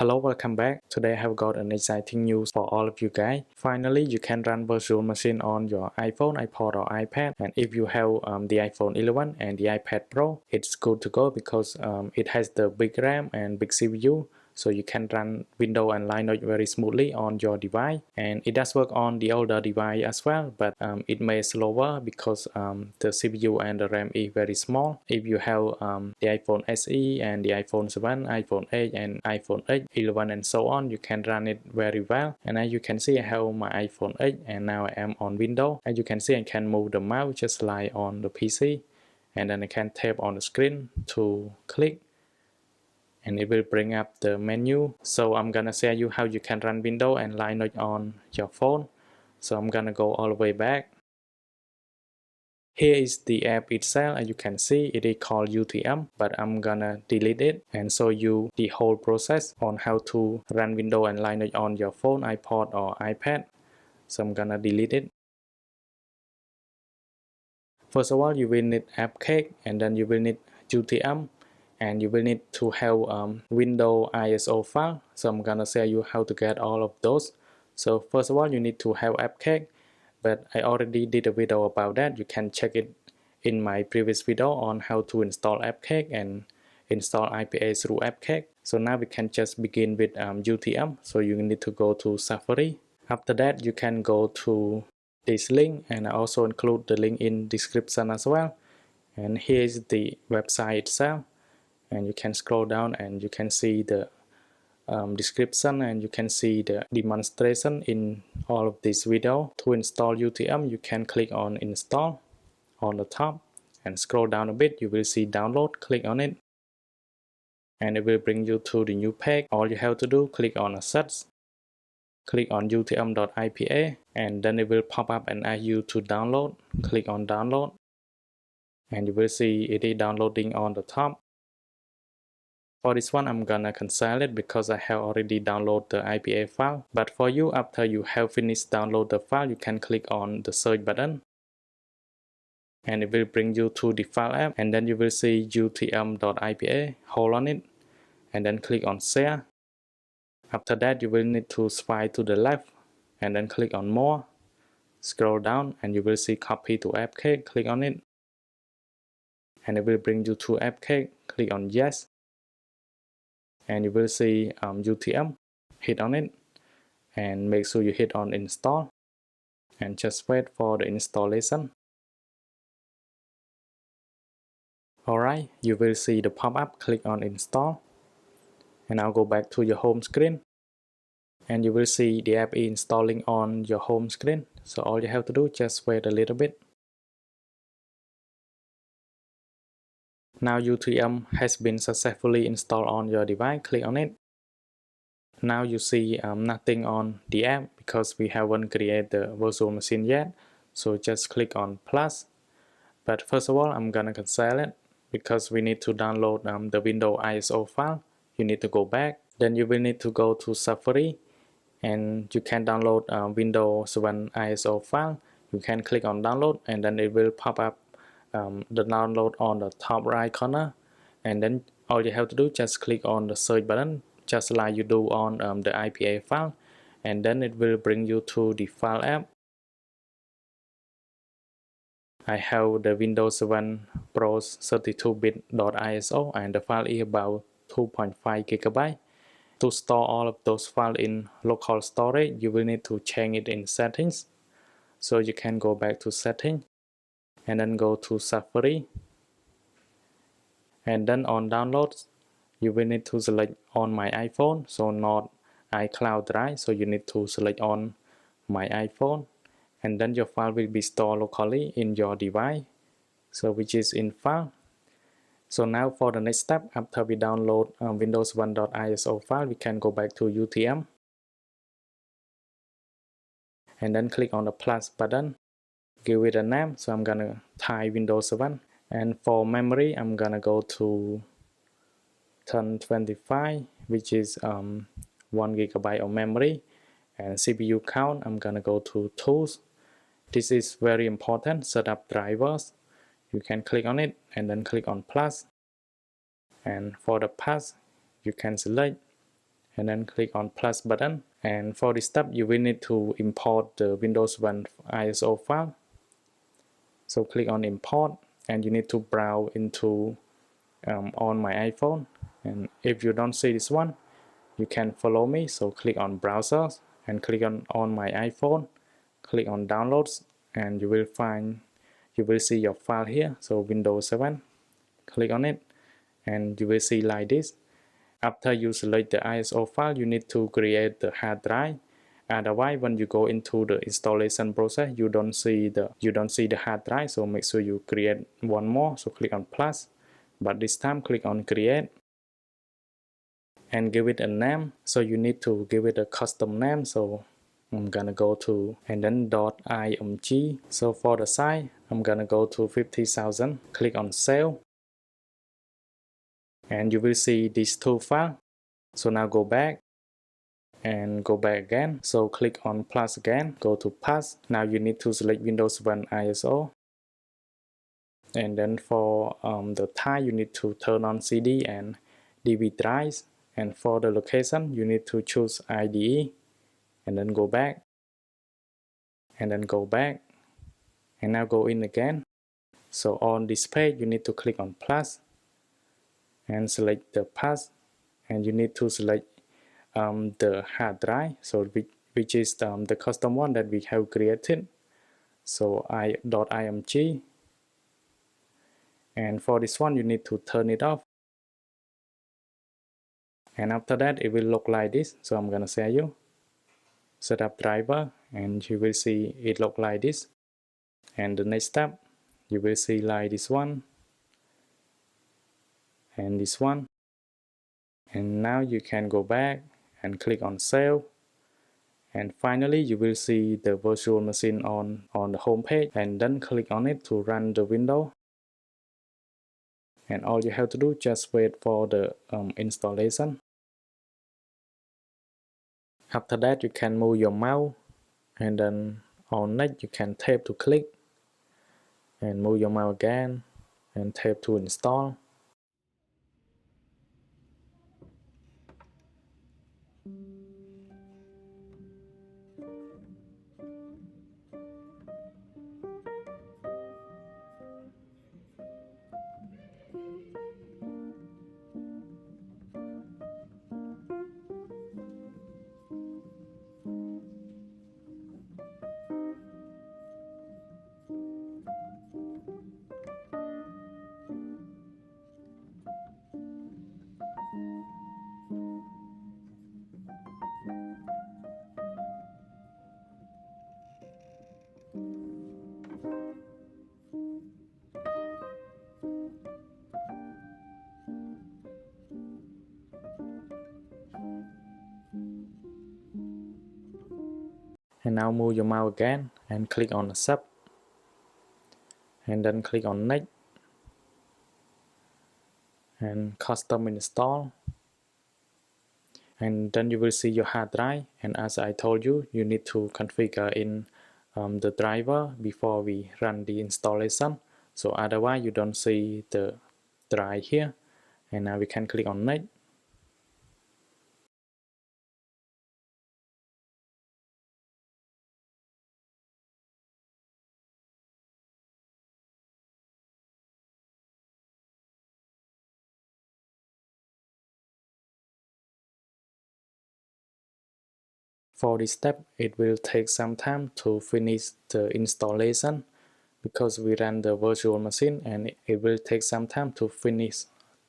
Hello, welcome back. Today I have got an exciting news for all of you guys. Finally, you can run virtual machine on your iPhone, iPod or iPad. And if you have the iPhone 11 and the iPad Pro, it's good to go because it has the big RAM and big CPU. So you can run Windows and Linux very smoothly on your device, and it does work on the older device as well, but it may slower because the CPU and the RAM is very small. If you have the iPhone SE and the iPhone 7, iPhone 8 and iPhone 8, 11 and so on, you can run it very well. And as you can see, I have my iPhone 8 and now I am on Windows. As you can see, I can move the mouse just like on the PC, and then I can tap on the screen to click, and it will bring up the menu. So I'm gonna show you how you can run Windows and Linux on your phone. So I'm gonna go all the way back. Here is the app itself. As you can see, it is called UTM, but I'm gonna delete it and show you the whole process on how to run Windows and Linux on your phone, iPod or iPad. So I'm gonna delete it. First of all, you will need AppCake, and then you will need UTM, and you will need to have Windows ISO file. So I'm gonna show you how to get all of those. So first of all, you need to have AppCake, but I already did a video about that. You can check it in my previous video on how to install AppCake and install IPA through AppCake. So now we can just begin with UTM. So you need to go to Safari. After that, you can go to this link, and I also include the link in description as well. And here is the website itself, and you can scroll down and you can see the description, and you can see the demonstration in all of this video. To install UTM, you can click on install on the top and scroll down a bit. You will see download, click on it, and it will bring you to the new page. All you have to do, click on assets, click on utm.ipa, and then it will pop up and ask you to download. Click on download, and you will see it is downloading on the top. For this one, I'm gonna cancel it because I have already downloaded the IPA file. But for you, after you have finished download the file, you can click on the search button, and it will bring you to the file app, and then you will see utm.ipa. Hold on it, and then click on share. After that, you will need to swipe to the left, and then click on more. Scroll down, and you will see copy to AppCake. Click on it, and it will bring you to AppCake. Click on yes, and you will see UTM. Hit on it, and make sure you hit on install, and just wait for the installation. Alright, you will see the pop-up. Click on install, and now go back to your home screen, and you will see the app is installing on your home screen. So all you have to do, just wait a little bit. Now UTM has been successfully installed on your device. Click on it. Now you see nothing on the app because we haven't created the virtual machine yet. So just click on plus. But first of all, I'm gonna cancel it because we need to download the Windows ISO file. You need to go back. Then you will need to go to Safari, and you can download Windows 7 ISO file. You can click on download, and then it will pop up the download on the top right corner. And then all you have to do, just click on the search button, just like you do on the IPA file, and then it will bring you to the file app. I have the Windows 7 Pro 32-bit.iso, and the file is about 2.5 GB. To store all of those files in local storage, you will need to change it in settings. So you can go back to settings, and then go to Safari, and then on downloads, you will need to select on my iPhone, so not iCloud Drive. So you need to select on my iPhone, and then your file will be stored locally in your device, so which is in file. So now for the next step, after we download Windows 1.iso file, we can go back to UTM, and then click on the plus button, give it a name. So I'm gonna type Windows 7, and for memory, I'm gonna go to 1025, which is 1 GB of memory, and CPU count, I'm gonna go to tools. This is very important. Set up drivers. You can click on it and then click on plus, and for the path you can select and then click on plus button. And for this step, you will need to import the Windows 1 ISO file. So click on import, and you need to browse into on my iPhone. And if you don't see this one, you can follow me. So click on browsers and click on my iPhone, click on downloads, and you will see your file here. So Windows 7, click on it, and you will see like this. After you select the ISO file, you need to create the hard drive. Otherwise, when you go into the installation process, you don't see the hard drive. So make sure you create one more. So click on plus, but this time click on create and give it a name. So you need to give it a custom name. So I'm gonna go to and then .img. So for the size, I'm gonna go to 50,000. Click on save, and you will see these two files. So now go back and go back again. So click on plus again, go to path. Now you need to select Windows 1 ISO. And then for the type, you need to turn on CD and DV drives. And for the location, you need to choose IDE and then go back and then go back and now go in again. So on this page, you need to click on plus and select the path, and you need to select the hard drive, so which is the custom one that we have created. So .img, and for this one you need to turn it off, and after that it will look like this. So I'm gonna show you setup driver, and you will see it look like this. And the next step, you will see like this one and this one. And now you can go back and click on save. And finally, you will see the virtual machine on the home page, and then click on it to run the window. And all you have to do, just wait for the installation. After that, you can move your mouse, and then on next you can tap to click, and move your mouse again, and tap to install. And now move your mouse again and click on accept, and then click on next and custom install. And then you will see your hard drive, and as I told you, you need to configure in the driver before we run the installation. So otherwise you don't see the drive here. And now we can click on next. For this step, it will take some time to finish the installation because we ran the virtual machine, and it will take some time to finish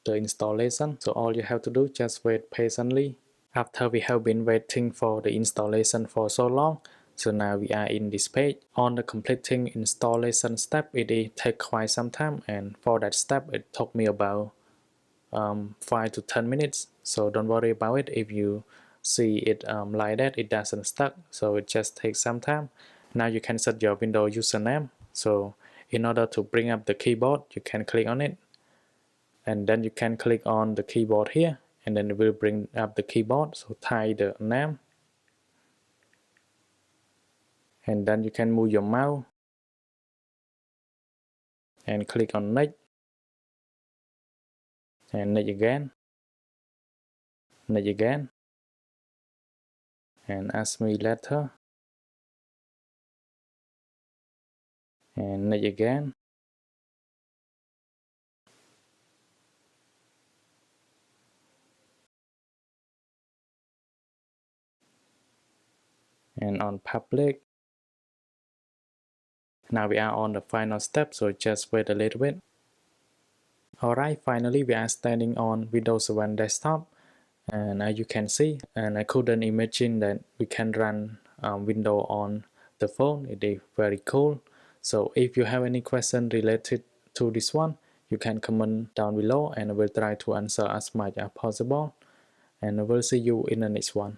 the installation. So all you have to do, just wait patiently. After we have been waiting for the installation for so long, so now we are in this page. On the completing installation step, it take quite some time, and for that step it took me about 5 to 10 minutes. So don't worry about it. If you see it like that, it doesn't stuck, so it just takes some time. Now you can set your Windows username. So in order to bring up the keyboard, you can click on it, and then you can click on the keyboard here, and then it will bring up the keyboard. So type the name, and then you can move your mouse and click on next, and next again, next again, and ask me later, and next again, and on public. Now we are on the final step, so just wait a little bit. Alright, finally we are standing on Windows 7 desktop, and as you can see, and I couldn't imagine that we can run Windows on the phone. It is very cool. So if you have any question related to this one, you can comment down below and I will try to answer as much as possible. And I will see you in the next one.